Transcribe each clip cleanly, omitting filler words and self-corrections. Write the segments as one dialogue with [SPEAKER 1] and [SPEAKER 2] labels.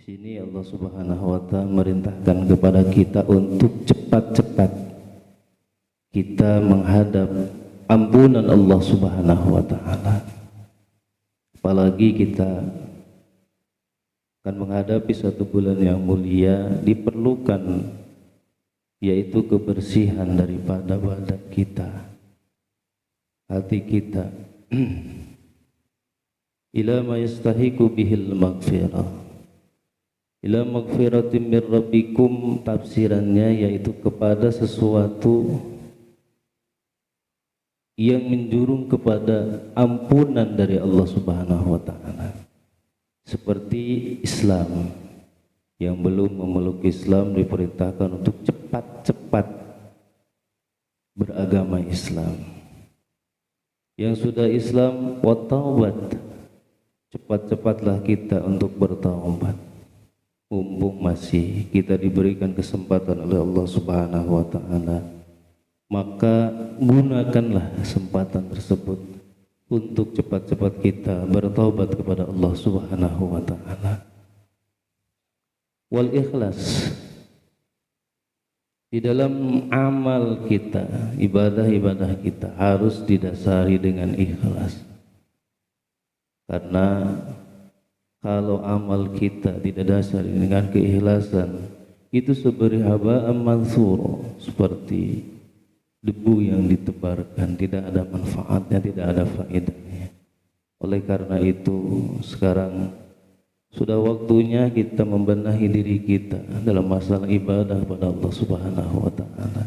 [SPEAKER 1] Sini Allah Subhanahu wa Ta'ala merintahkan kepada kita untuk cepat-cepat kita menghadap ampunan Allah Subhanahu wa Ta'ala. Apalagi kita akan menghadapi satu bulan yang mulia, diperlukan yaitu kebersihan daripada badan kita, hati kita ila ma yastahiqu bihil maghfirah, ila maghfiratin min rabbikum, tafsirannya yaitu kepada sesuatu yang menjurung kepada ampunan dari Allah Subhanahu wa Ta'ala, seperti Islam. Yang belum memeluk Islam diperintahkan untuk cepat-cepat beragama Islam. Yang sudah Islam, wa taubat, cepat-cepatlah kita untuk bertaubat. Mumpung masih kita diberikan kesempatan oleh Allah Subhanahu wa Ta'ala, maka gunakanlah kesempatan tersebut untuk cepat-cepat kita bertaubat kepada Allah Subhanahu wa Ta'ala. Wal ikhlas, di dalam amal kita, ibadah-ibadah kita harus didasari dengan ikhlas. Karena kalau amal kita tidak dasari dengan keikhlasan, itu seperti haba'an mansur, seperti debu yang ditebarkan, tidak ada manfaatnya, tidak ada faedahnya. Oleh karena itu sekarang sudah waktunya kita membenahi diri kita dalam masalah ibadah pada Allah Subhanahu wa Ta'ala.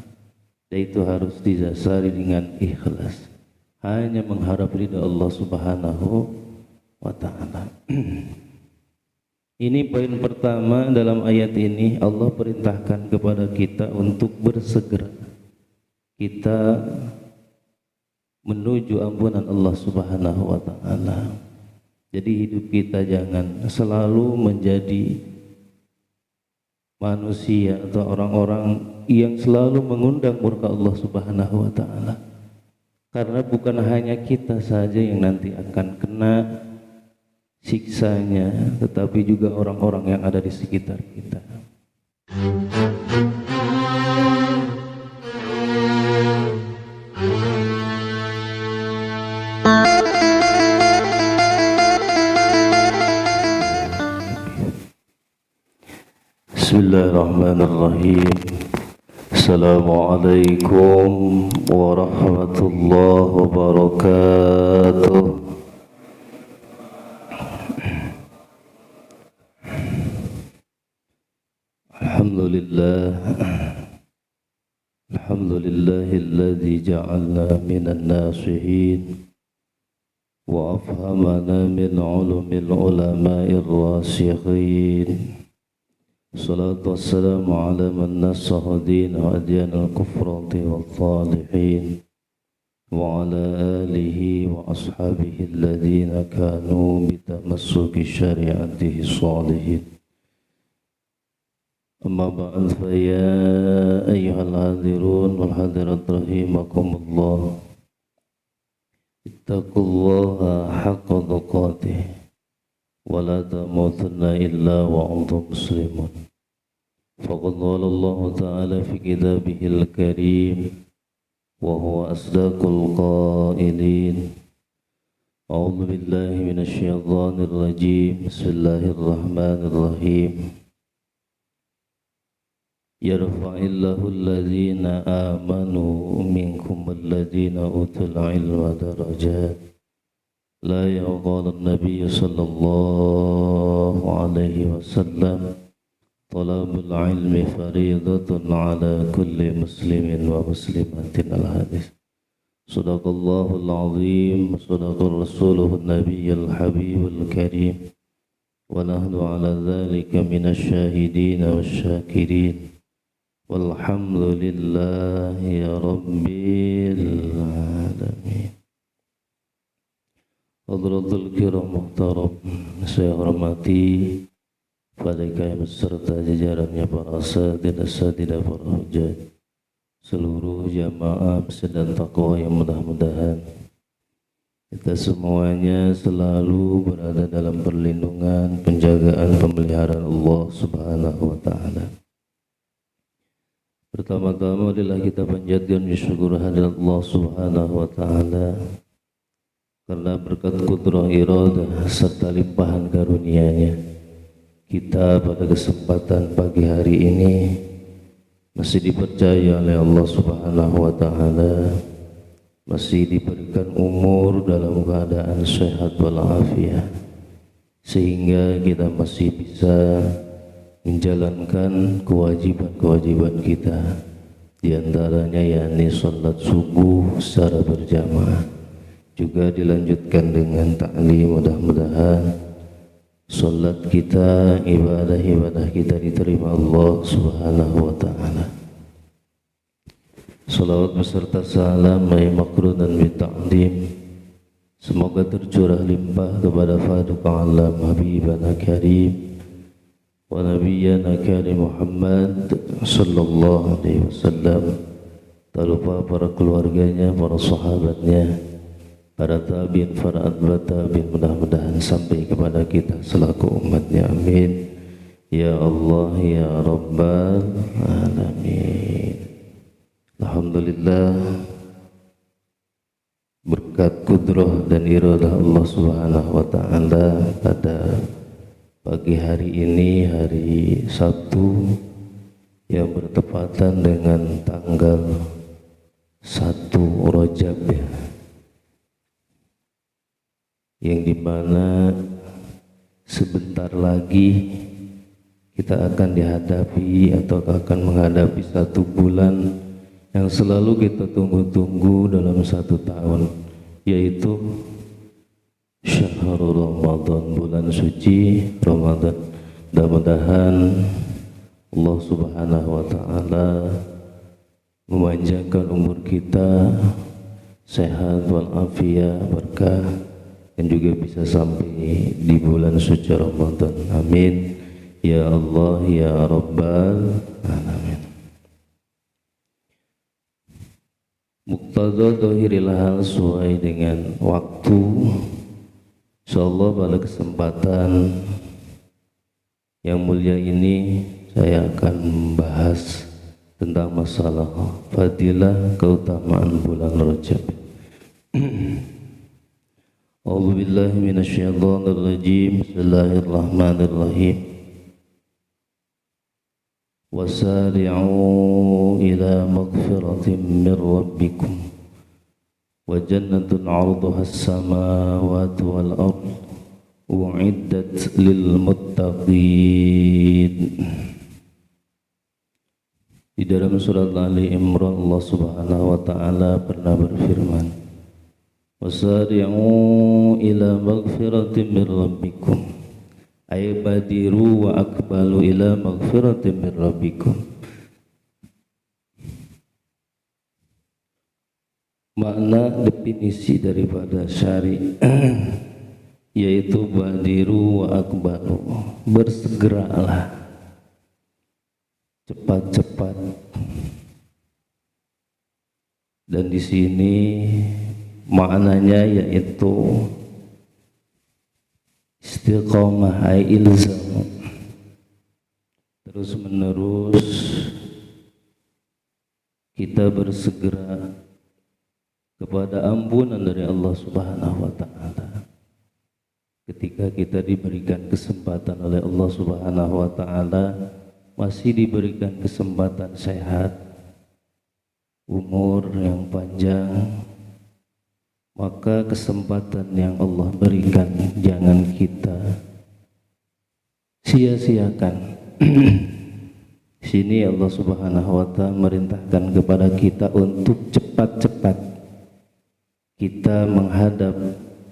[SPEAKER 1] Dan itu harus didasari dengan ikhlas, hanya mengharap ridha Allah Subhanahu wa Ta'ala. Ini poin pertama dalam ayat ini. Allah perintahkan kepada kita untuk bersegera kita menuju ampunan Allah Subhanahu wa Ta'ala. Jadi hidup kita jangan selalu menjadi manusia atau orang-orang yang selalu mengundang murka Allah Subhanahu wa Ta'ala. Karena bukan hanya kita saja yang nanti akan kena siksanya, tetapi juga orang-orang yang ada di sekitar kita. Bismillahirrahmanirrahim. Assalamualaikum warahmatullahi wabarakatuh. Alhamdulillahilladzi ja'alna minan nasihin wa afhamana min ulumil ulama'ir rasikhin. Salatu wassalamu ala man nasaha din wa adyan al-kufrati wal salihin wa ala alihi wa ashabihi alladhina kanu bitamassuki syari'atihi salihin. Amma ba'd, fa ya ayyuhal hadirun wal hadirat rahimakumullah, ittaqullaha haqqa tuqatih wa la tamutunna illa wa antum muslimun. Faqad qala Allah ta'ala fi kitabihil karim wa huwa asdaqul qailin. A'udzu billahi minasy syaithanir rajim. Bismillahirrahmanirrahim. Yarfa'illahu alladhina amanu minkum walladhina utul ilma darajat. La yaqala an-nabiy sallallahu alaihi wasallam, talabul ilmi faridatun ala kulli muslimin wa muslimatin. Al-hadis. Sadaqallahul azim, sadaqar rasuluhun nabiyyul habibul karim, wa nahnu ala dhalika minasy syahidin wasyakirin. Walhamdulillahi rabbil alamin. Hadratul kiram muhtaram, saya hormati Fadika beserta jajarannya para asatidzah para hujjah, seluruh jamaah dan taqwa yang mudah-mudahan kita semuanya selalu berada dalam perlindungan, penjagaan, pemeliharaan Allah Subhanahu wa taala. Pertama-tama adalah kita panjatkan syukur hadirat Allah Subhanahu wa taala karena berkat kudrah iradah serta limpahan karunia-Nya, kita pada kesempatan pagi hari ini masih dipercaya oleh Allah Subhanahu wa taala, masih diberikan umur dalam keadaan sehat walafiat, sehingga kita masih bisa menjalankan kewajiban-kewajiban kita, diantaranya yakni sholat subuh secara berjamaah, juga dilanjutkan dengan taklim. Mudah-mudahan sholat kita, ibadah-ibadah kita diterima Allah Subhanahu wa ta'ala. Salawat beserta salam mai makrunan bi ta'zim semoga tercurah limpah kepada Faduq alam Habibana Karim wa Nabiyyana Karim Muhammad sallallahu alaihi wasallam, tak lupa para keluarganya, para sahabatnya, para tabi'in, para atba' tabi'in, mudah-mudahan sampai kepada kita selaku umatnya, amin ya Allah ya Rabbal alamin. Alhamdulillah, berkat kudrah dan iradah Allah Subhanahu wa ta'ala, pada pagi hari ini, hari Sabtu yang bertepatan dengan tanggal 1 Rajab ya, yang dimana sebentar lagi kita akan dihadapi atau akan menghadapi 1 bulan yang selalu kita tunggu-tunggu dalam 1 tahun, yaitu Syahrul Ramadan, bulan suci Ramadan. Mudah-mudahan Allah Subhanahu wa ta'ala memanjangkan umur kita, sehat walafiat, berkah, dan juga bisa sampai di bulan suci Ramadan, amin ya Allah ya Rabbal alamin. Muqtada dohiril hal sesuai dengan waktu. Insyaallah pada kesempatan yang mulia ini saya akan membahas tentang masalah fadilah, keutamaan bulan Rajab. A'udzubillahi minasyaitonir rajim. Bismillahirrahmanirrahim. وسارعوا إلى مغفرة من ربكم وجنة عرضها السماوات والأرض أعدت للمتقين. Di dalam surat Ali Imran Allah Subhanahu wa ta'ala pernah berfirman, wasari'u ila maghfiratin min rabbikum, ay badiru wa akbalu ila maghfiratin min rabbikum. Makna definisi daripada syari yaitu badiru wa akbalu, bersegeralah, cepat-cepat. Dan di sini maknanya yaitu istiqomah, ay ilzam, terus menerus kita bersegera kepada ampunan dari Allah Subhanahu wa ta'ala. Ketika kita diberikan kesempatan oleh Allah Subhanahu wa ta'ala, masih diberikan kesempatan sehat, umur yang panjang, maka kesempatan yang Allah berikan jangan kita sia-siakan. Sini Allah Subhanahu wa ta'ala merintahkan kepada kita untuk cepat-cepat kita menghadap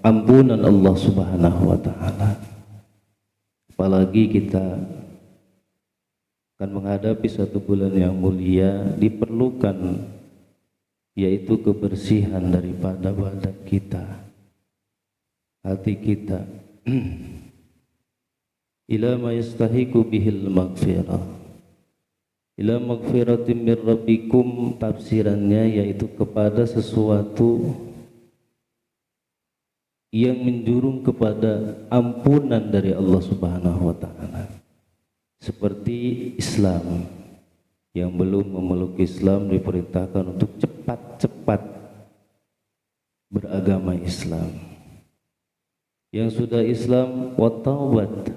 [SPEAKER 1] ampunan Allah Subhanahu wa ta'ala. Apalagi kita akan menghadapi 1 bulan yang mulia, diperlukan yaitu kebersihan daripada badan kita, hati kita, ila ma yastahiqu bihil maghfirah, ila maghfiratin min rabbikum, tafsirannya yaitu kepada sesuatu yang menjurung kepada ampunan dari Allah Subhanahu wa taala. Seperti Islam, yang belum memeluk Islam diperintahkan untuk cepat-cepat beragama Islam. Yang sudah Islam, wa taubat,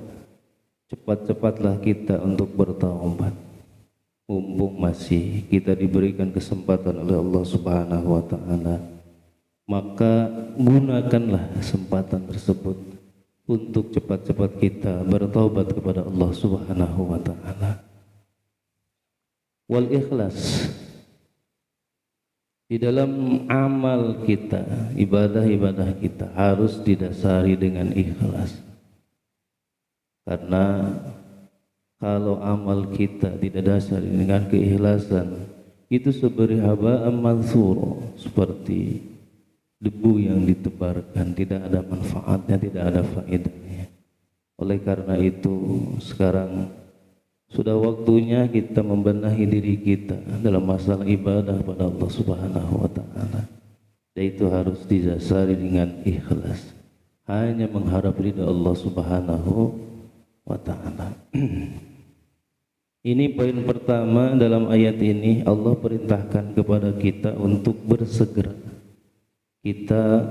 [SPEAKER 1] cepat-cepatlah kita untuk bertaubat. Mumpung masih kita diberikan kesempatan oleh Allah Subhanahu wa taala, maka gunakanlah kesempatan tersebut untuk cepat-cepat kita bertaubat kepada Allah Subhanahu wa taala. Wal ikhlas, di dalam amal kita, ibadah-ibadah kita harus didasari dengan ikhlas. Karena kalau amal kita tidak dasari dengan keikhlasan, itu seperti haba'an mansur, seperti debu yang ditebarkan, tidak ada manfaatnya, tidak ada faedahnya. Oleh karena itu, sekarang sudah waktunya kita membenahi diri kita dalam masalah ibadah pada Allah Subhanahu wa taala. Dan itu harus didasari dengan ikhlas, hanya mengharap ridha Allah Subhanahu wa taala. Ini poin pertama dalam ayat ini. Allah perintahkan kepada kita untuk bersegera kita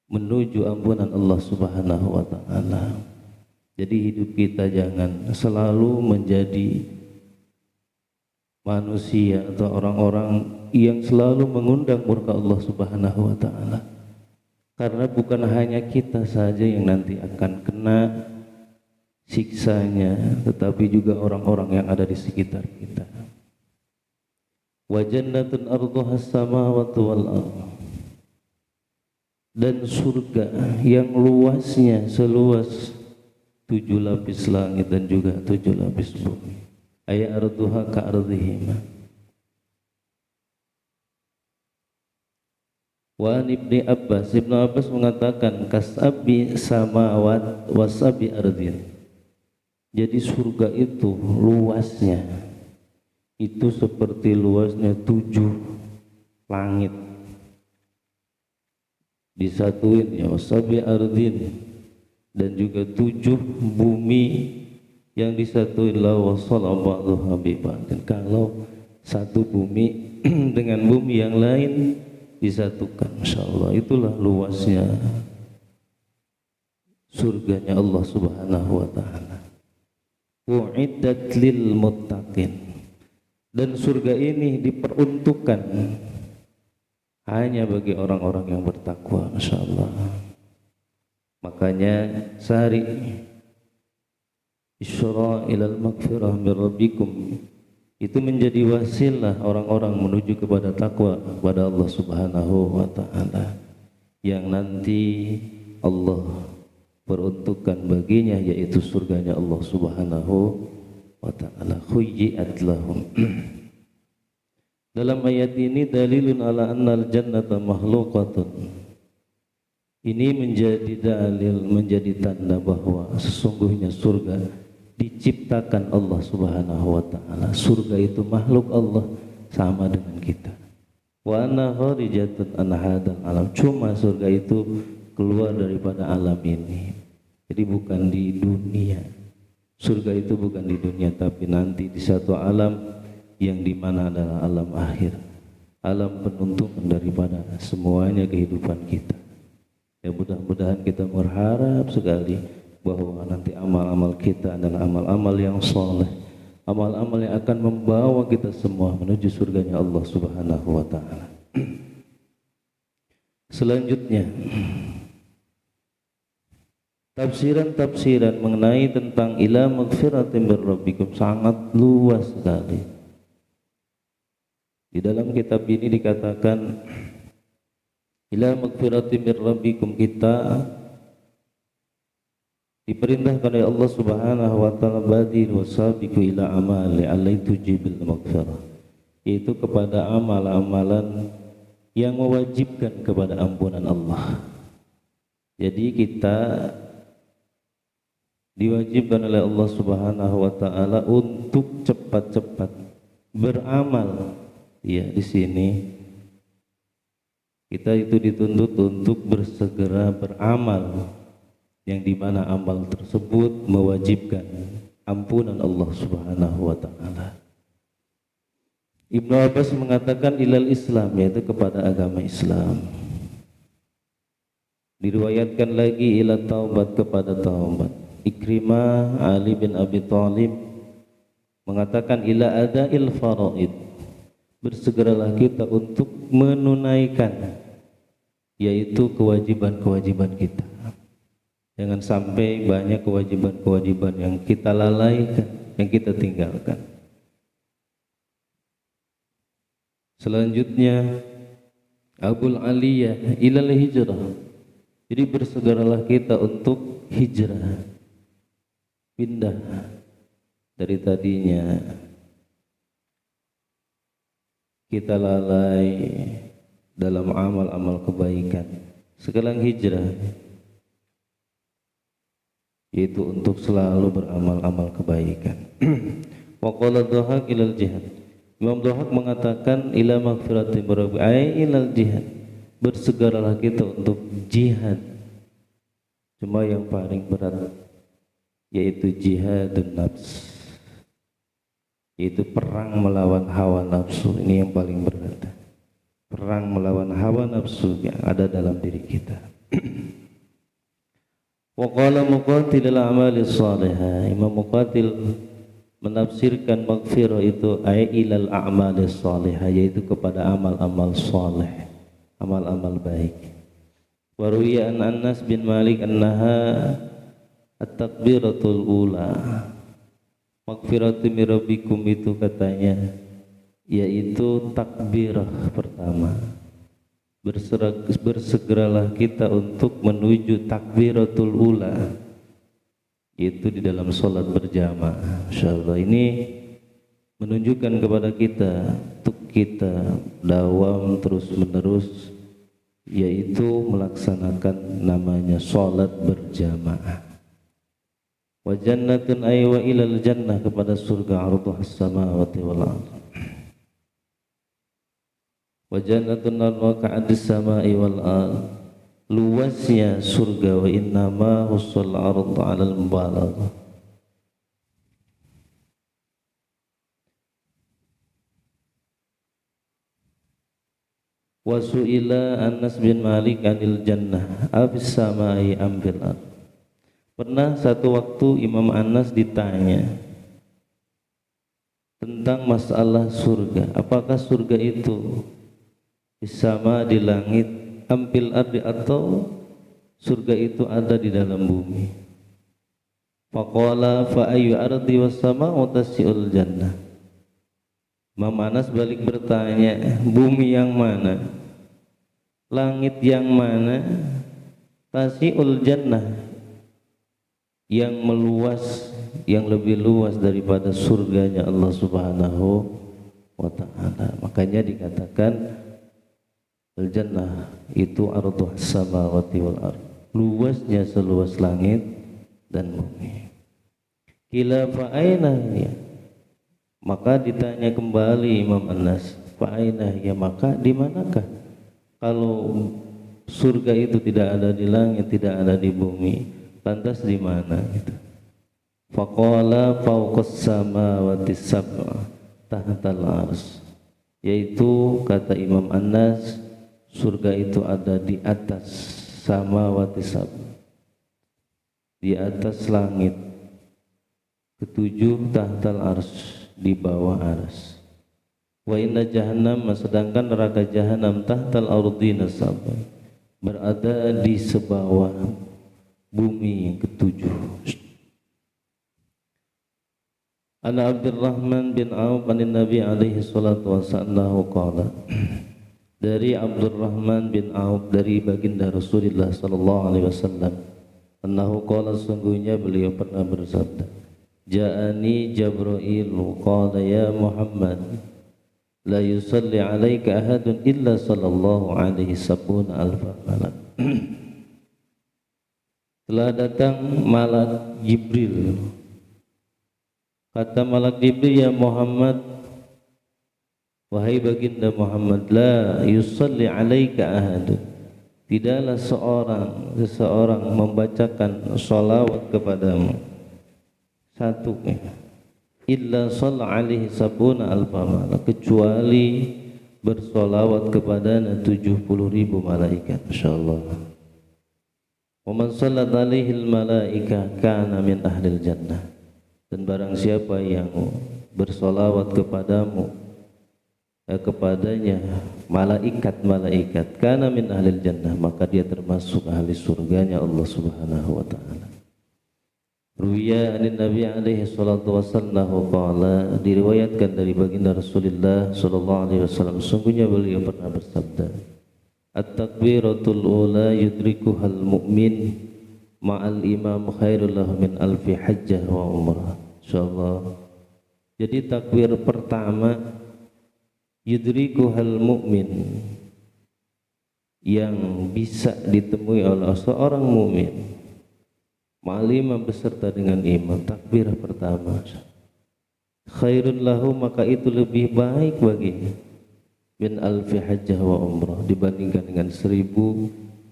[SPEAKER 1] menuju ampunan Allah Subhanahu wa taala. Jadi hidup kita jangan selalu menjadi manusia atau orang-orang yang selalu mengundang murka Allah Subhanahu wa taala. Karena bukan hanya kita saja yang nanti akan kena siksanya, tetapi juga orang-orang yang ada di sekitar kita. Wa jannatun arduhas samawati wal ardh, dan surga yang luasnya seluas 7 lapis langit dan juga 7 lapis bumi. Ay arduha ka ardihima. Wa Ibnu Abbas mengatakan kasabi samawat wasabi ardin. Jadi surga itu luasnya itu seperti luasnya 7 langit disatuin ya, wasabi ardin, dan juga 7 bumi yang disatuin la wasala ba'dhuha bi ba'din. Kalau satu bumi dengan bumi yang lain disatukan, masyaallah, itulah luasnya surganya Allah Subhanahu wa taala. U'iddat lil muttaqin, dan surga ini diperuntukkan hanya bagi orang-orang yang bertakwa, masyaallah. Makanya sari isra ilal maghfirah min rabbikum, itu menjadi wasilah orang-orang menuju kepada takwa kepada Allah Subhanahu wa taala, yang nanti Allah peruntukkan baginya, yaitu surganya Allah Subhanahu wa taala. Khuyyi'at lahum. Dalam ayat ini dalilun ala annal jannata makhluqatun. Ini menjadi dalil, menjadi tanda bahwa sesungguhnya surga diciptakan Allah Subhanahu wa taala. Surga itu makhluk Allah, sama dengan kita. Wa anna kharijatun an hadzal alam. Cuma surga itu keluar daripada alam ini. Jadi bukan di dunia. Surga itu bukan di dunia, tapi nanti di satu alam yang dimana adalah alam akhir, alam penuntungan daripada semuanya kehidupan kita. Ya, mudah-mudahan kita berharap sekali bahwa nanti amal-amal kita adalah amal-amal yang soleh, amal-amal yang akan membawa kita semua menuju surganya Allah Subhanahu wa taala. Selanjutnya, tafsiran-tafsiran mengenai tentang ila maghfiratin mir rabbikum sangat luas sekali. Di dalam kitab ini dikatakan ila maghfiratin mir rabbikum, kita diperintahkan oleh Allah Subhanahu wa taala badir wasabiqu ila amali alai tujibil maghfirah, yaitu kepada amalan-amalan yang mewajibkan kepada ampunan Allah. Jadi kita diwajibkan oleh Allah Subhanahu wa taala untuk cepat-cepat beramal. Ya, di sini Kita itu dituntut untuk bersegera beramal, yang dimana amal tersebut mewajibkan ampunan Allah Subhanahu wa Ta'ala. Ibnu Abbas mengatakan ilal Islam, yaitu kepada agama Islam. Diriwayatkan lagi ila taubat, kepada taubat. Ikrimah Ali bin Abi Thalib mengatakan ila adail faraid, bersegeralah kita untuk menunaikan, yaitu kewajiban-kewajiban kita. Jangan sampai banyak kewajiban-kewajiban yang kita lalaikan, yang kita tinggalkan. Selanjutnya Abul Aliyah ilal hijrah. Jadi bersegeralah kita untuk hijrah, pindah dari tadinya kita lalai dalam amal-amal kebaikan, sekarang hijrah, yaitu untuk selalu beramal-amal kebaikan. Wa qala Dhahak ilal jihad. Imam Dhahak mengatakan ila maghfirati rabbi ay ilal jihad, bersegeralah kita untuk jihad. Cuma yang paling berat yaitu jihadun nafs, yaitu perang melawan hawa nafsu. Ini yang paling berat, perang melawan hawa nafsu yang ada dalam diri kita. Wa qala Muqatil al-a'mali salihah. Imam Muqatil menafsirkan maghfirah itu ay ilal a'mali salihah, yaitu kepada amal-amal saleh, amal-amal baik. Wa ruwiya an Anas bin Malik annaha at-takbiratul ula. Maghfiratu min rabbikum itu katanya yaitu takbirah pertama. Bersegeralah kita untuk menuju takbiratul ula, itu di dalam sholat berjamaah. Insyaallah ini menunjukkan kepada kita untuk kita dawam terus menerus, yaitu melaksanakan namanya sholat berjamaah. Wa jannatun ay wa ilal jannah, kepada surga arduhas samawati wal ardh. Wa jannatun wa ka'adis samai wal ard, luasnya surga. Wa innama husul ardh 'alal mubalaghah. Wa su'ila Anas bin Malik anil jannah abis samai ambil ard. Pernah satu waktu Imam Anas ditanya tentang masalah surga, apakah surga itu sama di langit, ampil ardi, atau surga itu ada di dalam bumi. Faqala fa ayyu ardi was sama'u tasi'ul jannah. Imam Anas balik bertanya, bumi yang mana, langit yang mana, tasi'ul jannah, yang meluas, yang lebih luas daripada surganya Allah Subhanahu wa ta'ala. Makanya dikatakan al-jannah itu arduhas samawati wal ardh, luasnya seluas langit dan bumi. Qila fa aina ya, maka ditanya kembali Imam Anas, fa aina ya, maka di manakah kalau surga itu tidak ada di langit, tidak ada di bumi, lantas di mana gitu. Faqala fawqas samawati sab'a tahtal arsy, yaitu kata Imam Anas, surga itu ada di atas samawati sab'a, di atas langit ketujuh, tahtal arsy, di bawah arsy. Wa inna jahannam, sedangkan neraka jahanam, tahtal ardina sab'a, berada di sebawah bumi yang ketujuh. Ana Abdurrahman bin Auf an Nabi alaihi salatu wasallam qala, dari Abdurrahman bin Auf dari baginda Rasulullah sallallahu alaihi wasallam, annahu qala, sungguhnya beliau pernah bersabda, ja'ani Jibril qala ya Muhammad la yusalli alaika ahadun illa sallallahu alaihi sabuna alfa malak. Telah datang malak Jibril, kata malak Jibril, ya Muhammad, Wahai baginda Muhammad, la yusalli alaika ahadun, tidaklah seseorang membacakan salawat kepadamu satu illa shalla alaihi sabuna alfa malak, kecuali bersolawat kepadanya 70.000 malaikat. Masyaallah. Wa man sallat alaihi al malaika kana min ahlil jannah, dan barang siapa yang bersolawat kepadanya malaikat kana min ahlil jannah, maka dia termasuk ahli surganya Allah Subhanahu wa taala. Ruwiya anin Nabi alaihi salatu wasallam qala, diriwayatkan dari baginda Rasulullah sallallahu alaihi wasallam, sungguhnya beliau pernah bersabda, at-takbiratul ula yudrikuhal mu'min ma'al imam khairul lahu min alfi hajjah wa umrah. Insyaallah. Jadi takbir pertama yudrikuhal mu'min, yang bisa ditemui oleh seorang mukmin ma'al imam, beserta dengan imam, takbir pertama khairun lahu, maka itu lebih baik baginya min alfi hajjah wa umrah, dibandingkan dengan 1000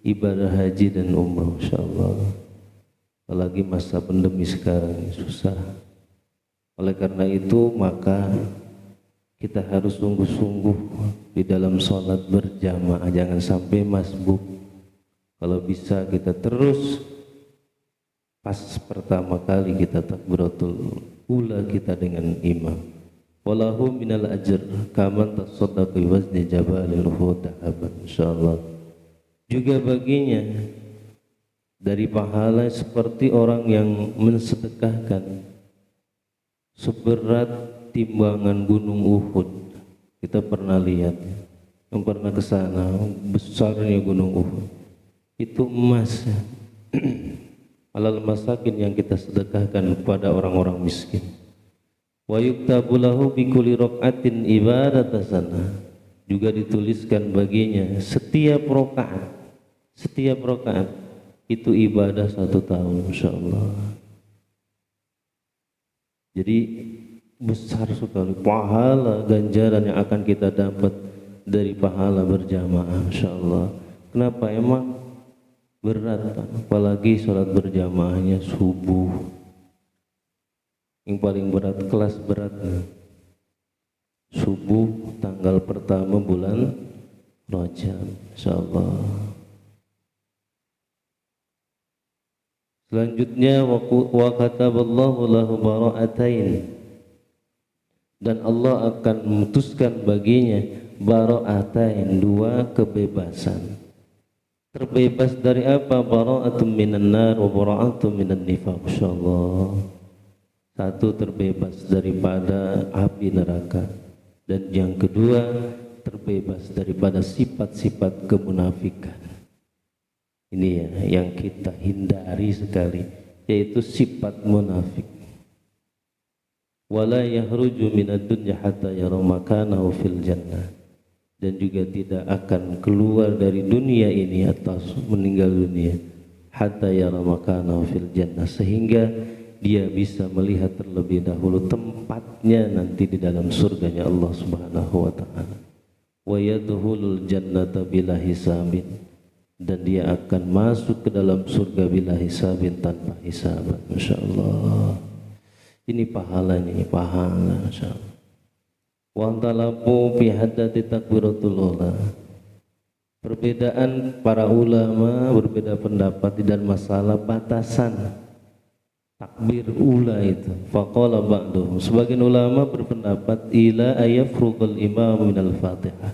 [SPEAKER 1] ibadah haji dan umrah. Insyaallah. Apalagi masa pandemi sekarang ini susah. Oleh karena itu maka kita harus sungguh-sungguh di dalam sholat berjamaah, jangan sampai masbuk. Kalau bisa kita terus pas pertama kali kita takbiratul ula kita dengan imam. Walahu minal ajr kaman tasaddaqi wazni jabalil hudahaban. Insyaallah. Juga baginya dari pahala seperti orang yang mensedekahkan seberat timbangan gunung Uhud. Kita pernah lihat, yang pernah ke sana, besarnya gunung Uhud. Itu emas alal masakin yang kita sedekahkan kepada orang-orang miskin. Wa yuktabu lahu bi kulli raqatin ibadatasana, juga dituliskan baginya setiap rakaat itu ibadah 1 tahun, insyaallah. Jadi besar sekali pahala ganjaran yang akan kita dapat dari pahala berjamaah, insyaallah. Kenapa? Emang berat, apalagi sholat berjamaahnya subuh, yang paling berat, kelas beratnya subuh tanggal pertama bulan Rajab, insyaallah. Selanjutnya wa kataballahu lahu bara'atain, dan Allah akan memutuskan baginya bara'atain, 2 kebebasan. Terbebas dari apa? Bara'atun minan nar wa bara'atun minan nifaq. Insyaallah. 1 terbebas daripada api neraka, dan yang kedua terbebas daripada sifat-sifat kemunafikan. Ini ya yang kita hindari sekali, yaitu sifat munafik. Wala yahruju minad dunya hatta yara makanahu fil jannah, dan juga tidak akan keluar dari dunia ini atau meninggal dunia hatta yara makanahu fil jannah, sehingga dia bisa melihat terlebih dahulu tempatnya nanti di dalam surganya Allah Subhanahu wa taala. Wa yadkhulul jannata bila hisabin, dan dia akan masuk ke dalam surga bila hisabin, tanpa hisaban. Masyaallah. Ini pahalanya, pahala insyaallah. Wa talabu fi haddati takbiratul ula. Perbedaan para ulama, berbeda pendapat di dalam masalah batasan takbir ula itu. Faqala ba'duhum, sebagian ulama berpendapat ila ayafruqal imam minal Fatihah,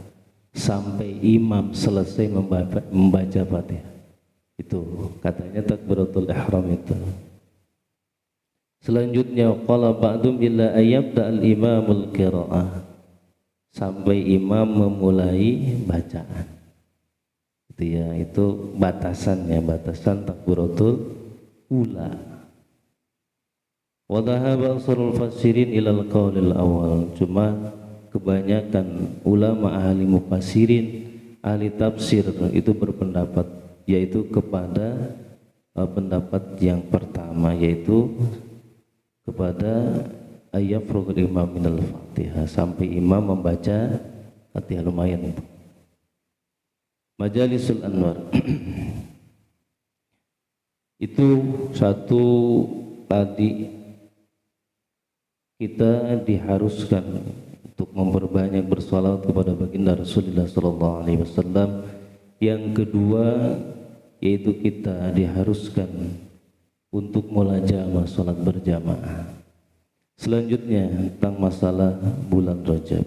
[SPEAKER 1] sampai imam selesai membaca Fatihah. Itu katanya takbiratul ihram itu. Selanjutnya qala ba'dum illa ayyabda al-imamul qira'ah, sampai imam memulai bacaan. Itu ya, itu batasannya, batasan takbiratul ula. Wa dhahaba aksarul fasirin ilal qaulil awal, cuma kebanyakan ulama ahli mufassirin, ahli tafsir itu berpendapat, yaitu kepada pendapat yang pertama, yaitu kepada ayat imam minal Fatihah, sampai imam membaca Fatihah lumayan itu. Majalisul Anwar itu satu tadi kita diharuskan untuk memperbanyak bersalawat kepada baginda Rasulullah sallallahu alaihi wasallam. Yang kedua yaitu kita diharuskan untuk mulajamah salat berjamaah. Selanjutnya tentang masalah bulan Rajab.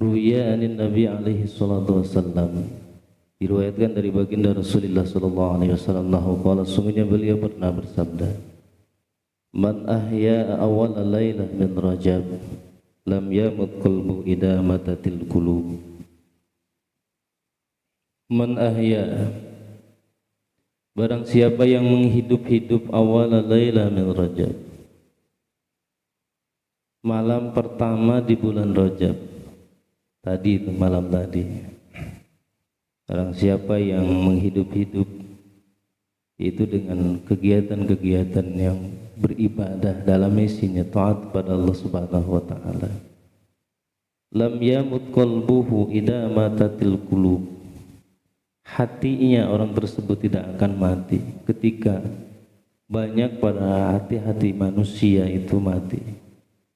[SPEAKER 1] Ruwiya anin Nabi alaihi salatu wasallam, diriwayatkan dari baginda Rasulullah sallallahu alaihi wasallam, qala, sungguhnya beliau pernah bersabda, man ahya awal lailah min Rajab lam yamut qalbu idza matatil qulub. Man ahya, barang siapa yang menghidup-hidup awal lailah min Rajab, malam pertama di bulan Rajab. Tadi itu malam tadi, barang siapa yang menghidup-hidup itu dengan kegiatan-kegiatan yang beribadah dalam isinya taat pada Allah Subhanahu wa taala, lam yamut qalbuhu idza matatil qulub, hatinya orang tersebut tidak akan mati ketika banyak pada hati-hati manusia itu mati,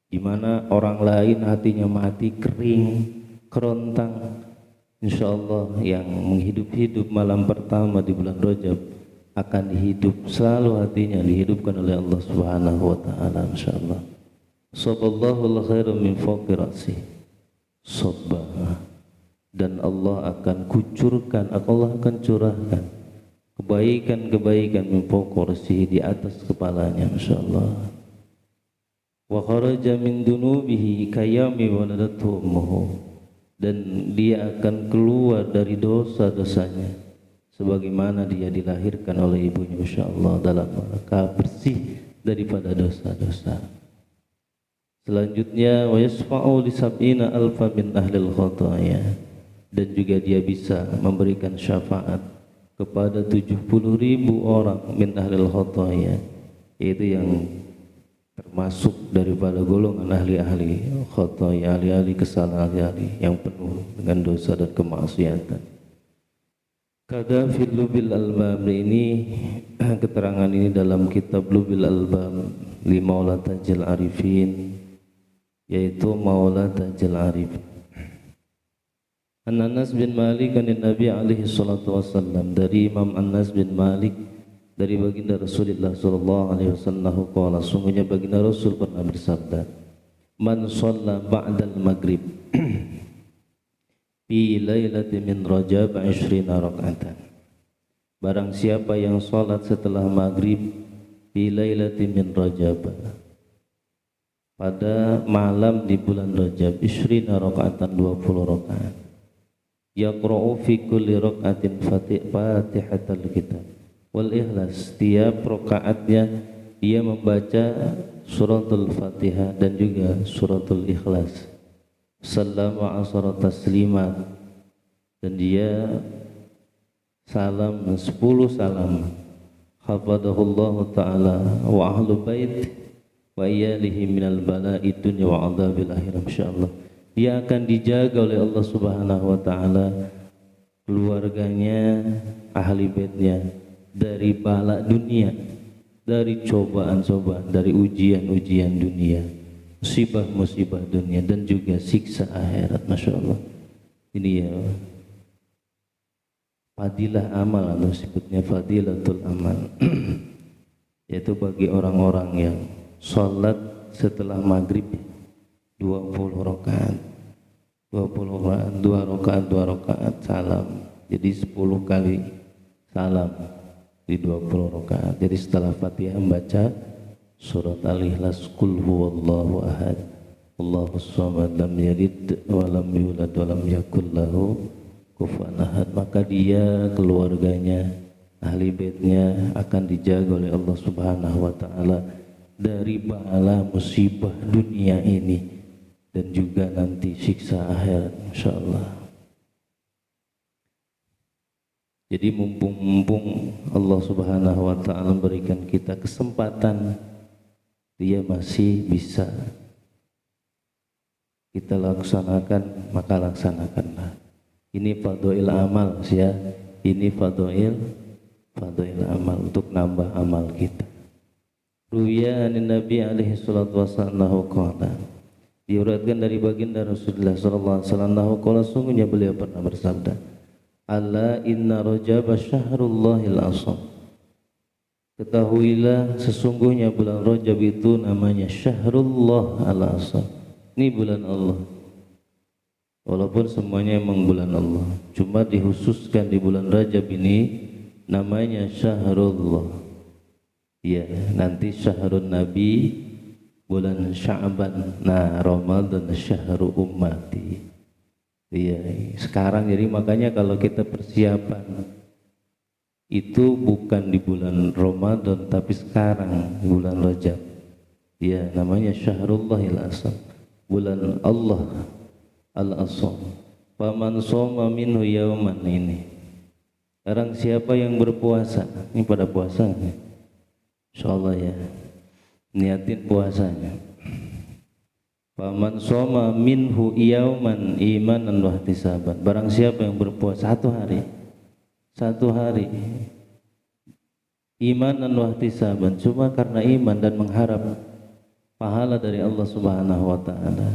[SPEAKER 1] di mana orang lain hatinya mati kering kerontang. Insyaallah yang menghidup-hidup malam pertama di bulan Rajab akan hidup, selalu hatinya dihidupkan oleh Allah Subhanahu wa taala, insyaallah. Sallallahu khairum min fawqi ra'si sabah, dan Allah akan kucurkan, Allah akan curahkan kebaikan-kebaikan min fawqi ra'si, di atas kepalanya, insyaallah. Wa kharaja min dunubihi kayami waladathu ummuhu, dan dia akan keluar dari dosa-dosanya sebagaimana dia dilahirkan oleh ibunya, insyaallah, dalam rangka bersih daripada dosa-dosa. Selanjutnya wa yasfa'u li sab'ina alfa min ahlil khataaya, dan juga dia bisa memberikan syafaat kepada 70.000 orang min ahlil khataaya, yaitu yang termasuk daripada golongan ahli-ahli khataaya, ahli-ahli kesalahan, ahli yang penuh dengan dosa dan kemaksiatan. Kada fil lubil albab, ini keterangan ini dalam kitab Lubil Albab li Maula Tajil Arifin, yaitu Maula Tajil Arifin. Anas bin Malik an Nabi alaihi salatu wasallam, dari Imam Anas bin Malik dari baginda Rasulullah sallallahu alaihi wasallam, qala, sungguhnya baginda Rasul pernah bersabda, man shalla ba'dal maghrib fi lailatin min Rajab 20 raka'atan, barang siapa yang salat setelah maghrib fi lailatin min Rajab, pada malam di bulan Rajab, 20 raka'atan, 20 rakaat, yaqra'u fi kulli raka'atin fatihatal kitab wal ikhlas, tiap rakaatnya dia membaca suratul Fatihah dan juga suratul Ikhlas, sallama asara taslimat, dan dia salam 10 salam, hafadahullahu ta'ala wa ahlu bait wa iyalihi minal bala'i dunya wa adzabil akhirah, insyaallah dia akan dijaga oleh Allah Subhanahu wa taala, keluarganya, ahli baitnya, dari bala dunia, dari cobaan-cobaan, dari ujian-ujian dunia, musibah-musibah dunia, dan juga siksa akhirat. Masya Allah, ini ya fadilah amal, atau sebutnya fadilatul amal yaitu bagi orang-orang yang sholat setelah maghrib 20 rakaat, 20 rakaat, 2 rakaat salam, jadi 10 kali salam di 20 rakaat. Jadi setelah Fatihah membaca surat Al-Ikhlas, qul huwallahu ahad, Allahus samad, lam yalid wa lam yulad wa lam yakul lahu kufuwan ahad, maka dia, keluarganya, ahli baitnya akan dijaga oleh Allah Subhanahu wa taala dari bala musibah dunia ini dan juga nanti siksa akhirat, insyaallah. Jadi mumpung Allah Subhanahu wa taala memberikan kita kesempatan, dia masih bisa kita laksanakan, maka laksanakanlah. Ini fadhil amal ya. Ini fadhil amal untuk nambah amal kita. Ruya an Nabi alaihi salatu wasallam qala. Diuratkan dari baginda Rasulullah sallallahu alaihi wasallam qala, sungguhnya beliau pernah bersabda, "Alla inna Rajab syahrullahil asam." Ketahuilah sesungguhnya bulan Rajab itu namanya Syahrullah al-Asam. Ini bulan Allah. Walaupun semuanya emang bulan Allah, cuma dikhususkan di bulan Rajab ini namanya Syahrullah. Ya, nanti Syahrul Nabi bulan Sya'ban. Nah, Ramadan syahru ummati. Iya, sekarang jadi makanya kalau kita persiapan itu bukan di bulan Ramadan tapi sekarang di bulan Rajab. Ya, namanya Syahrullahil Asam, bulan Allah Al-Asam. Faman shoma minhu yauman, ini sekarang siapa yang berpuasa, ini pada puasa nih, insyaallah ya, niatin puasanya. Faman shoma minhu yauman imanan wa ihtisaban, barang siapa yang berpuasa satu hari imanan wa ihtisaban, cuma karena iman dan mengharap pahala dari Allah Subhanahu wa taala,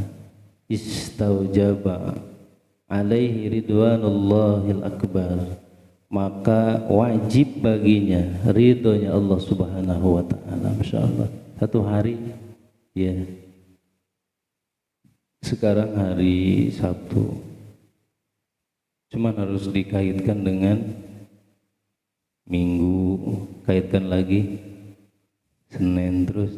[SPEAKER 1] istaujaba alaihi ridwanullahil akbar, maka wajib baginya ridhonya Allah Subhanahu wa taala. Masyaallah, satu hari ya. Sekarang hari Sabtu, cuman harus dikaitkan dengan Minggu, kaitkan lagi Senin terus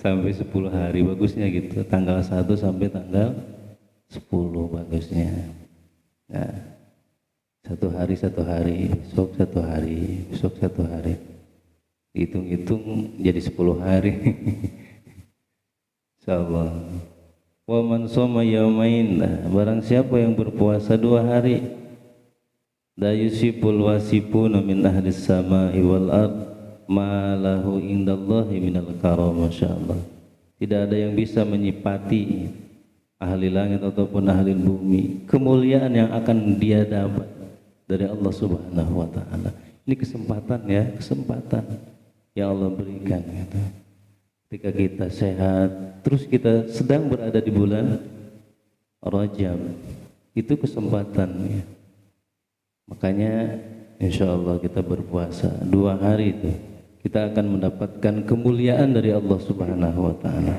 [SPEAKER 1] sampai 10 hari bagusnya gitu, tanggal 1 sampai tanggal 10 bagusnya. Nah, satu hari, besok satu hari, besok satu hari, hitung-hitung jadi 10 hari. Insyaallah. Wa man shoma yaumain, barang siapa yang berpuasa 2 hari, la yusibul wasifuna min ahlis samai wal ard ma lahu indallahi minal karam. Masyaallah, tidak ada yang bisa menyipati ahli langit ataupun ahli bumi kemuliaan yang akan dia dapat dari Allah Subhanahu wa taala. Ini kesempatan ya, kesempatan yang Allah berikan gitu. Ketika kita sehat, terus kita sedang berada di bulan Rajab, itu kesempatan ya. Makanya insya Allah kita berpuasa 2 hari itu, kita akan mendapatkan kemuliaan dari Allah Subhanahu wa taala.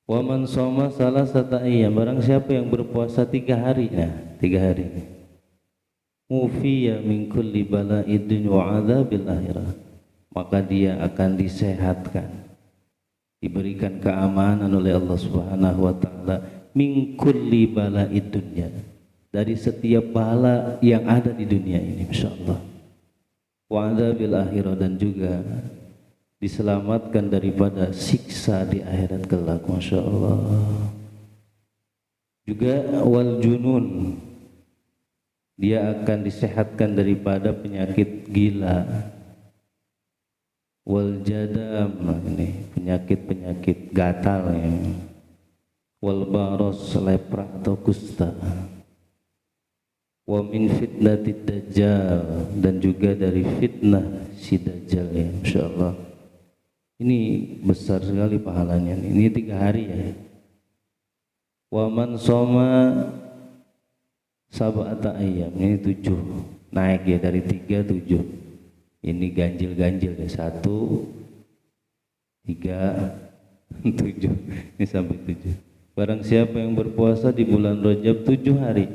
[SPEAKER 1] Wa man shoma salasata ayyam, barang siapa yang berpuasa 3 hari, nah 3 hari, mufiya min kulli bala'id wa 'adzabil akhirah, maka dia akan disehatkan, diberikan keamanan oleh Allah Subhanahu wa taala, min kulli bala'id dunya, dari setiap bala yang ada di dunia ini, masyaallah. Wa 'adzabil akhirah, dan juga diselamatkan daripada siksa di akhirat kelak, masyaallah. Juga wal junun, dia akan disehatkan daripada penyakit gila. Wal jadam, ini penyakit gatal ya. Wal baros, lepra atau kusta. Wa min fitnatid dajjal, dan juga dari fitnah si dajjal ya, insyaallah. Ini besar sekali pahalanya. Ini 3 hari ya. Wa man shoma sab'ata ayyam, ini 7, naik ya dari 3 7. Ini ganjil-ganjil ya, 1 3 7, ini sampai 7. Barang siapa yang berpuasa di bulan Rajab 7 hari,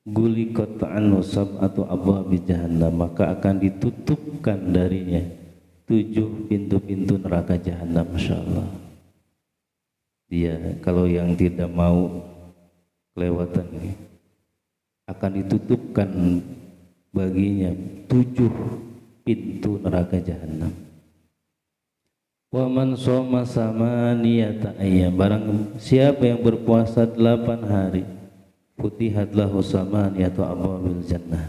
[SPEAKER 1] guliqat anhu sab'atu abwabi jahannam, maka akan ditutupkan darinya 7 pintu-pintu neraka jahanam, masyaallah. Dia kalau yang tidak mau kelewatan ini, akan ditutupkan baginya 7 pintu neraka jahanam. Wa man shoma samaniyata ayyam, barang siapa yang berpuasa 8 hari, futihat lahu samaniyatu abwabil jannah,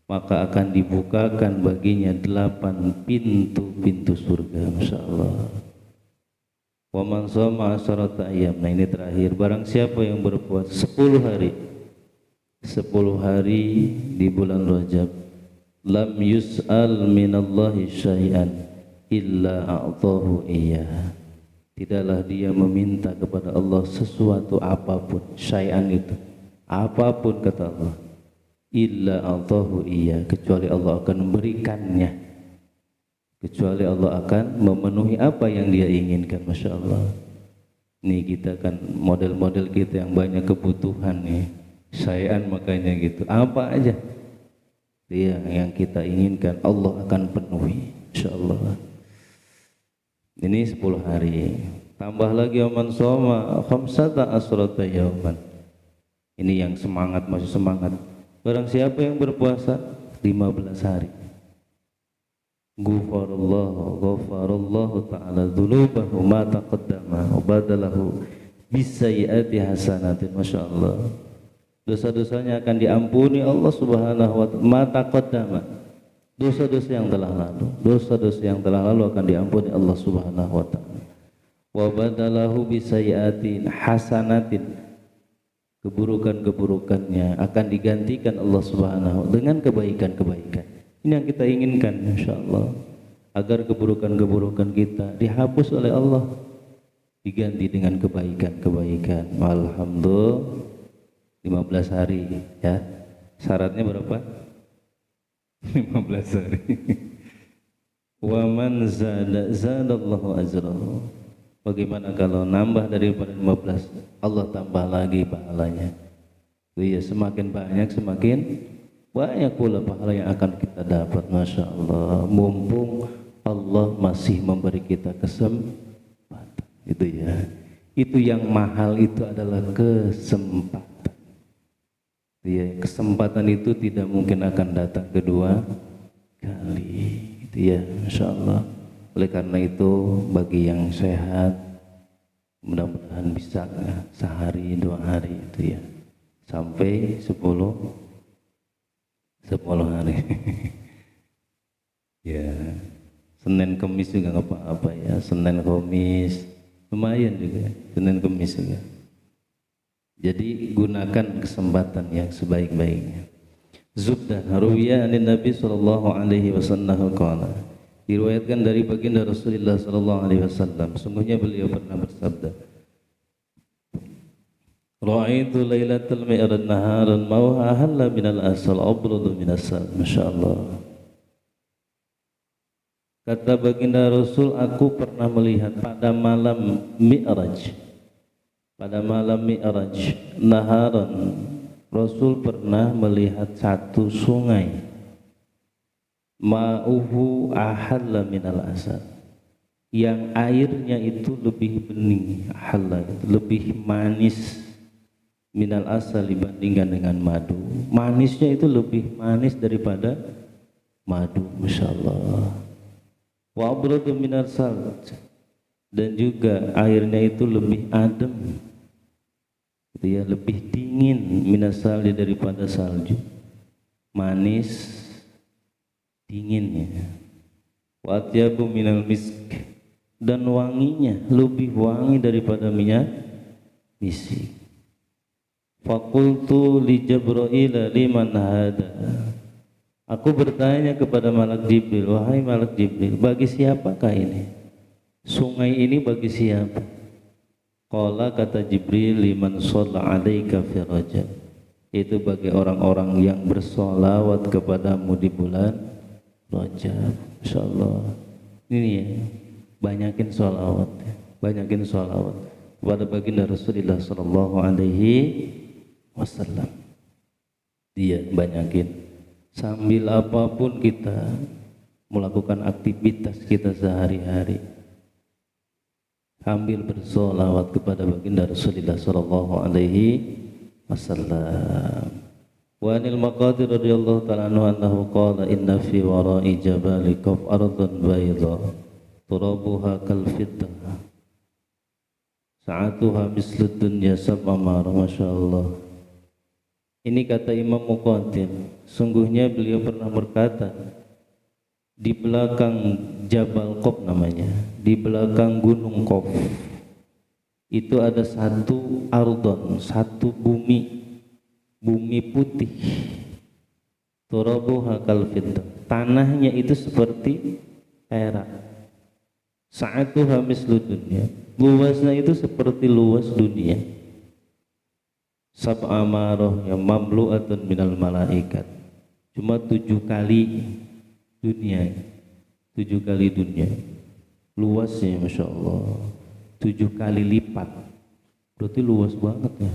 [SPEAKER 1] maka akan dibukakan baginya 8 pintu-pintu surga, masyaallah. Wa man shoma 'asharata ayyam. Nah ini terakhir, barang siapa yang berpuasa 10 hari, 10 hari di bulan Rajab, lam yus'al minallahi syai'an illa a'tahu iyyah. Tidaklah dia meminta kepada Allah sesuatu apapun, syai'an itu apapun kata Allah, illa a'tahu iyyah, kecuali Allah akan memberikannya, kecuali Allah akan memenuhi apa yang dia inginkan. Masya Allah. Nih kita kan model-model kita yang banyak kebutuhan nih, syai'an makanya gitu, apa aja dia yang kita inginkan Allah akan penuhi insyaallah. Ini 10 hari, tambah lagi man shoma khamsata asrata yauman. Ini yang semangat, masih semangat. Barang siapa yang berpuasa 15 hari, ghafarallahu ta'ala dzunubahu ma taqaddama wa badalahu bisayyiati hasanatin. Masya Allah, dosa-dosanya akan diampuni Allah subhanahu wa ta'ala. Ma taqaddama, dosa-dosa yang telah lalu, dosa-dosa yang telah lalu akan diampuni Allah subhanahu wa ta'ala. Wa badalahu bisayyiatin hasanatin, keburukan-keburukannya akan digantikan Allah subhanahu wa ta'ala dengan kebaikan-kebaikan. Ini yang kita inginkan insyaallah, agar keburukan-keburukan kita dihapus oleh Allah, diganti dengan kebaikan-kebaikan. Alhamdulillah 15 hari ya. Syaratnya berapa? 15 hari. Wa man zadallahu ajrahu. Bagaimana kalau nambah daripada 15, Allah tambah lagi pahalanya. Iya, semakin banyak semakin banyak pula pahala yang akan kita dapat. Masya Allah, mumpung Allah masih memberi kita kesempatan. Itu ya, itu yang mahal, itu adalah kesempatan. Ya, kesempatan itu tidak mungkin akan datang kedua kali. Itu ya, Masya Allah. Oleh karena itu, bagi yang sehat, mudah-mudahan bisa sehari 2 hari itu ya, sampai 10 hari. Ya, Senin Kemis juga nggak apa-apa ya, Senin Kemis lumayan juga, Senin Kemis juga. Jadi gunakan kesempatan yang sebaik-baiknya. Zubdan Haruwiya anin Nabi sallallahu alaihi wasallam qala, diriwayatkan dari baginda Rasulullah sallallahu alaihi wasallam, sungguhnya beliau pernah bersabda, ra'aitu lailatal mi'raj naharan mauha halla minal asal abradu minas sal. Masyaallah. Kata baginda Rasul, aku pernah melihat pada malam Mi'raj, pada malam Mi'raj naharan, Rasul pernah melihat satu sungai, ma'uhu ahalla minal asal, yang airnya itu lebih bening, ahalla itu lebih manis, minal asal dibandingkan dengan madu. Manisnya itu lebih manis daripada madu. Masya Allah. Wa abradu minal sal, dan juga airnya itu lebih adem, gitu ya, lebih dingin minasalji daripada salju, manis dinginnya. Wa atyabu minal misk, dan wanginya lebih wangi daripada minyak misik. Fakultu li Jibril liman hada, aku bertanya kepada Malak Jibril, wahai Malak Jibril, bagi siapakah ini? Sungai ini bagi siapa? Qala, kata Jibril, liman shalla alaika fi Rajab, itu bagi orang-orang yang bersolawat kepadamu di bulan Rajab. Insyaallah. Ini ya, banyakin sholawat, banyakin sholawat kepada baginda Rasulullah sallallahu alaihi wasallam. Dia banyakin, sambil apapun kita melakukan aktivitas kita sehari-hari, sambil bersolawat kepada baginda Rasulullah sallallahu alaihi wasallam. Wa anil Maqadir radhiyallahu ta'ala anhu qala, inna fi wara'i jabali qaf ardhan bayda turabuha kal fiddah sa'atuha mislud dunya sab'amar. Masyaallah. Ini kata Imam Muqatil, sungguhnya beliau pernah berkata, di belakang Jabal Qaf namanya, di belakang Gunung Qaf, itu ada satu ardon, satu bumi, bumi putih. Turabuha kal fiddah, tanahnya itu seperti perak. Sa'atuha mislu dunya, luasnya itu seperti luas dunia. Sab'a marah yang mamlu'atun minal malaikat, cuma 7 kali dunia, 7 kali dunia luasnya, Masya Allah, 7 kali lipat, berarti luas banget ya.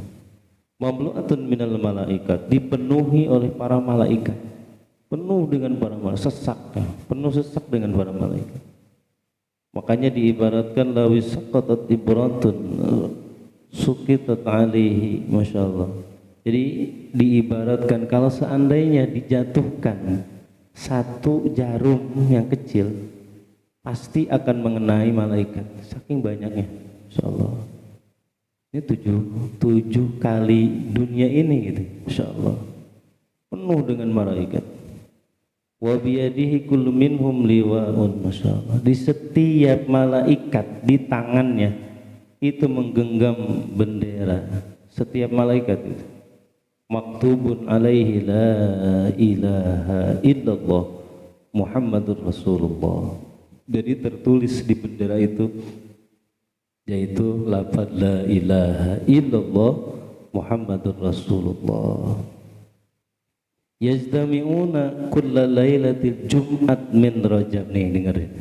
[SPEAKER 1] Mamlu'atun minal malaikat, dipenuhi oleh para malaikat, penuh dengan para malaikat, sesak ya, penuh sesak dengan para malaikat. Makanya diibaratkan lawis saqatat ibratun suqitat alaihi, Masya Allah. Jadi diibaratkan kalau seandainya dijatuhkan satu jarum yang kecil, pasti akan mengenai malaikat, saking banyaknya, Masya Allah. Ini 7 kali dunia ini gitu, Masya Allah, penuh dengan malaikat. Wa biyadihi kullu minhum liwa'un, Masya Allah. Di setiap malaikat di tangannya itu menggenggam bendera, setiap malaikat itu. Maktubun alaihi la ilaha illallah Muhammadur Rasulullah. Jadi tertulis di bendera itu yaitu lafaz la ilaha illallah Muhammadur Rasulullah. Yazdami'una kulla lailatil Jum'at min Rajab. Nih dengerin.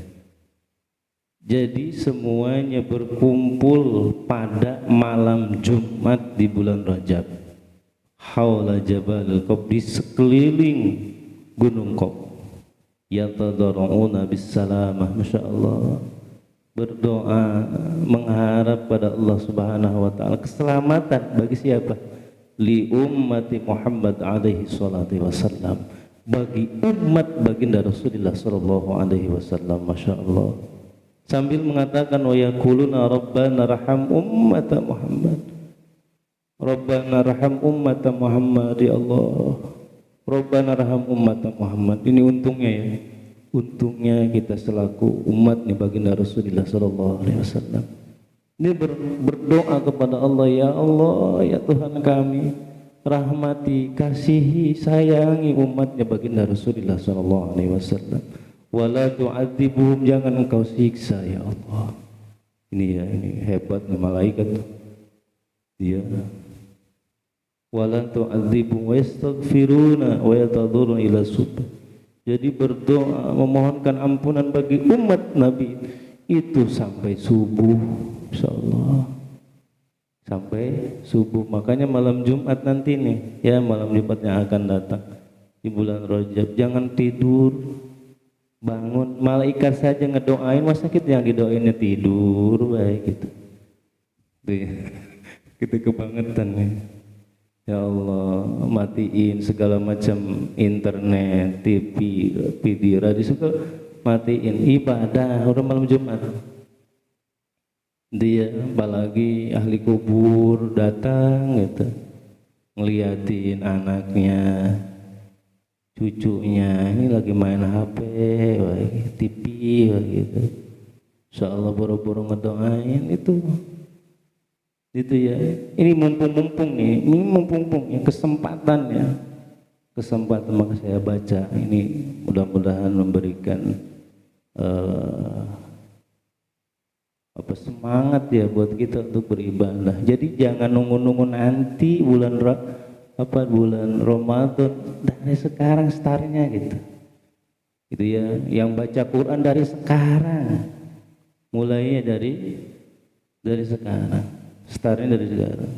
[SPEAKER 1] Jadi semuanya berkumpul pada malam Jumat di bulan Rajab. Haula Jabalil Qab, di sekeliling Gunung Qab. Yatadarra'una bis salamah, Masya Allah, berdoa mengharap pada Allah Subhanahu wa taala keselamatan bagi siapa? Li ummati Muhammad alaihi salatu wasallam, bagi umat baginda Rasulullah sallallahu alaihi wasallam, Masya Allah. Sambil mengatakan wa yaquluna rabbana arham ummata Muhammad, rabbana arham ummata Muhammad, ya Allah, rabbana arham ummata Muhammad. Ini untungnya ya, untungnya kita selaku umat nih baginda Rasulullah sallallahu alaihi wasallam. Ini berdoa kepada Allah, ya Allah, ya Tuhan kami, rahmati, kasihi, sayangi umatnya baginda Rasulullah sallallahu alaihi wasallam. Wala tu'adzibuhum, jangan engkau siksa ya Allah. Ini ya, ini hebatnya malaikat. Dia wala tu'adzibuhum wa yastaghfiruna wa yataduruna ila subh. Jadi berdoa memohonkan ampunan bagi umat Nabi itu sampai subuh, insyaallah, sampai subuh. Makanya malam Jumat nanti nih ya, malam Jumat yang akan datang di bulan Rajab, jangan tidur, bangun. Malaikat saja ngedoain, masa kita yang didoainnya tidur baik gitu. Kita kebangetan nih. Ya Allah, matiin segala macam internet, TV, video, radio, segala matiin. Ibadah udah malam Jumat. Dia apalagi ahli kubur datang gitu, ngeliatin anaknya, cucunya, ini lagi main HP, TV gitu. Insyaallah boro-boro ngedoain itu ya. Ini mumpung nih, ini mumpung ya, kesempatan maka saya baca ini, mudah-mudahan memberikan semangat ya buat kita untuk beribadah. Jadi jangan nunggu-nunggu nanti bulan Ramadan, dari sekarang startnya gitu. Gitu ya, yang baca Quran dari sekarang, mulainya dari sekarang. Startnya dari sekarang,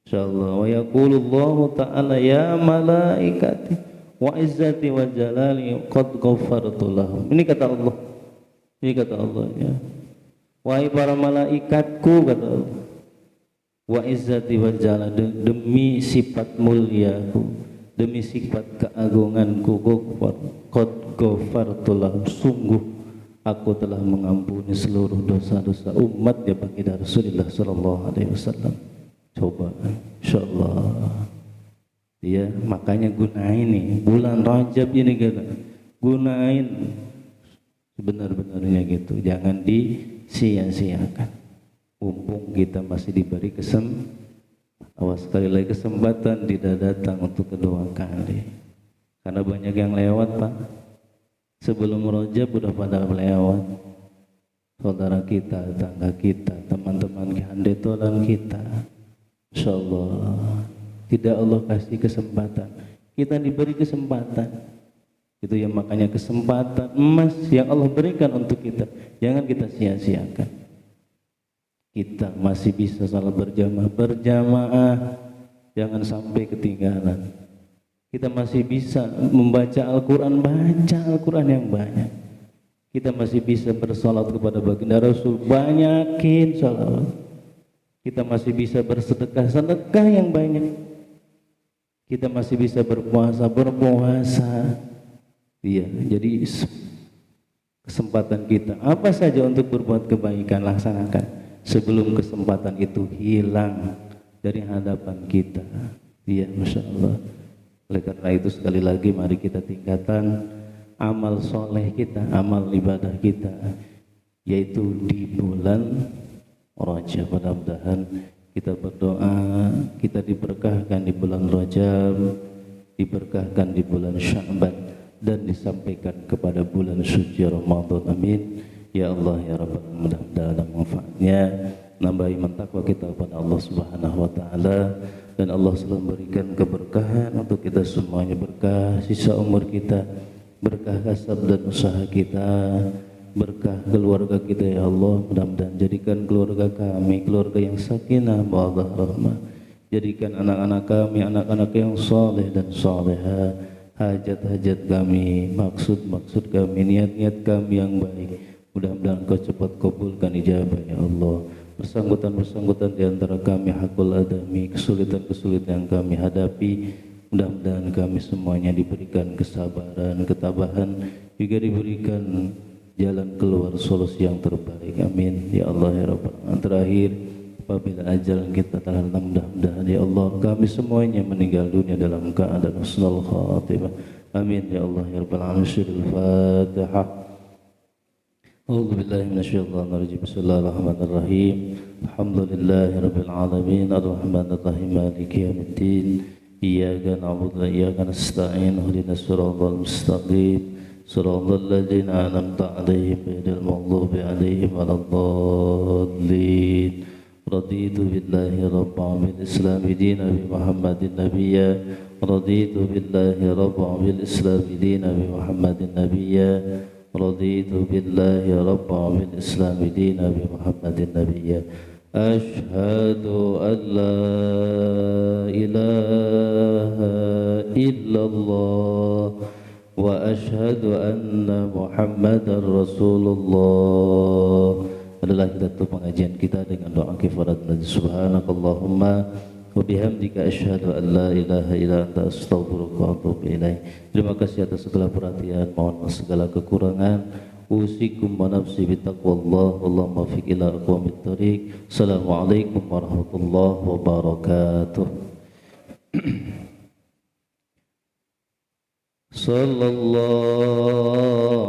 [SPEAKER 1] insyaallah. Wa yaqulullahu ta'ala ya malaikati wa izzati wa jalali qad ghafartu lahum. Ini kata Allah ya. Wahai para malaikatku, kata Allah, wa izzati wa jalali, demi sifat muliaku, demi sifat keagunganku, qad ghafartu lahum, sungguh aku telah mengampuni seluruh dosa-dosa umat ya baginda Rasulullah sallallahu alaihi wasallam. Coba, insyaallah. Ya, makanya gunain nih bulan Rajab ini gitu. Gunain sebenar-benarnya gitu. Jangan disia-siakan. mumpung kita masih diberi sekali lagi kesempatan tidak datang untuk kedua kali, karena banyak yang lewat Pak. Sebelum Rajab udah pada lewat, saudara kita, tetangga kita, teman-teman handetolan kita. Insyaallah tidak Allah kasih kesempatan, kita diberi kesempatan. Itu yang makanya kesempatan emas yang Allah berikan untuk kita, jangan kita sia-siakan. Kita masih bisa salat berjamaah, jangan sampai ketinggalan. Kita masih bisa membaca Al-Quran, baca Al-Quran yang banyak. Kita masih bisa bersolat kepada baginda Rasul, banyakin salawat. Kita masih bisa bersedekah, sedekah yang banyak. Kita masih bisa berpuasa. Iya, jadi kesempatan kita apa saja untuk berbuat kebaikan, laksanakan sebelum kesempatan itu hilang dari hadapan kita. Iya, Masya Allah. Oleh karena itu sekali lagi mari kita tingkatkan amal soleh kita, amal ibadah kita, yaitu di bulan Rajab. Mudah-mudahan kita berdoa, kita diberkahkan di bulan Rajab, diberkahkan di bulan Sya'ban, dan disampaikan kepada bulan suci Ramadan. Amin. Ya Allah ya Rabbal Alamin, mudah-mudahan ada manfaatnya, nambah iman takwa kita kepada Allah Subhanahu wa taala, dan Allah selalu memberikan keberkahan untuk kita semuanya, berkah sisa umur kita, berkah kasab dan usaha kita, berkah keluarga kita ya Allah. Mudah-mudahan jadikan keluarga kami keluarga yang sakinah mawaddah rahmah, jadikan anak-anak kami anak-anak yang saleh dan salehah, hajat-hajat kami, maksud-maksud kami, niat-niat kami yang baik, mudah-mudahan Kau cepat kabulkan ijabah ya Allah. Bersangkutan di antara kami hakul adami, kesulitan-kesulitan yang kami hadapi, mudah-mudahan kami semuanya diberikan kesabaran, ketabahan, juga diberikan jalan keluar solusi yang terbaik. Amin ya Allah ya Rabbal Alamin. Terakhir, apabila ajal kita telah datang, mudah-mudahan ya Allah kami semuanya meninggal dunia dalam keadaan husnul khatimah. Amin ya Allah ya Rabbal Alamin. Al-Fatihah. A'udzu billahi minasyaitonir rajim. Bismillahirrahmanirrahim. Alhamdulillahi rabbil alamin, arrahmanir rahim, maliki yaumiddin. Iyyaka na'budu wa iyyaka nasta'in. Ihdinas siratal mustaqim. Siratal ladzina an'amta 'alaihim ghairil maghdubi 'alaihim waladdallin. Raditu billahi rabban bil islam dinan bi Muhammadin nabiyya. Raditu billahi rabban bil islam dinan bi Muhammadin nabiyya. Raditu billahi rabban bil islam dinan bi Muhammadin nabiyya. Ashhadu an la ilaha illallah wa ashhadu anna Muhammadar Rasulullah. Adalah kita tutup pengajian kita dengan doa kifarat najis. Subhanakallahumma wa bihamdika asyhadu an la ilaha illa anta astaghfiruka wa atubu ilaik. Terima kasih atas segala perhatian, mohon maaf segala kekurangan. Usikum wa nafsi bitaqwallah, wallahu muwaffiq ila aqwamit thoriq. Assalamualaikum warahmatullahi wabarakatuh. Sallallahu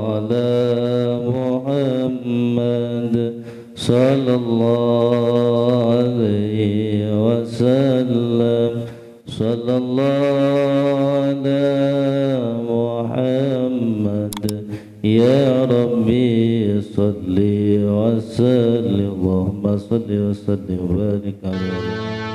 [SPEAKER 1] ala Muhammad, sallallahu alaihi wasallam, sallallahu ala Muhammad. Ya Rabbi salli wa sallim, Allahumma salli wa sallim wa barik alaihi.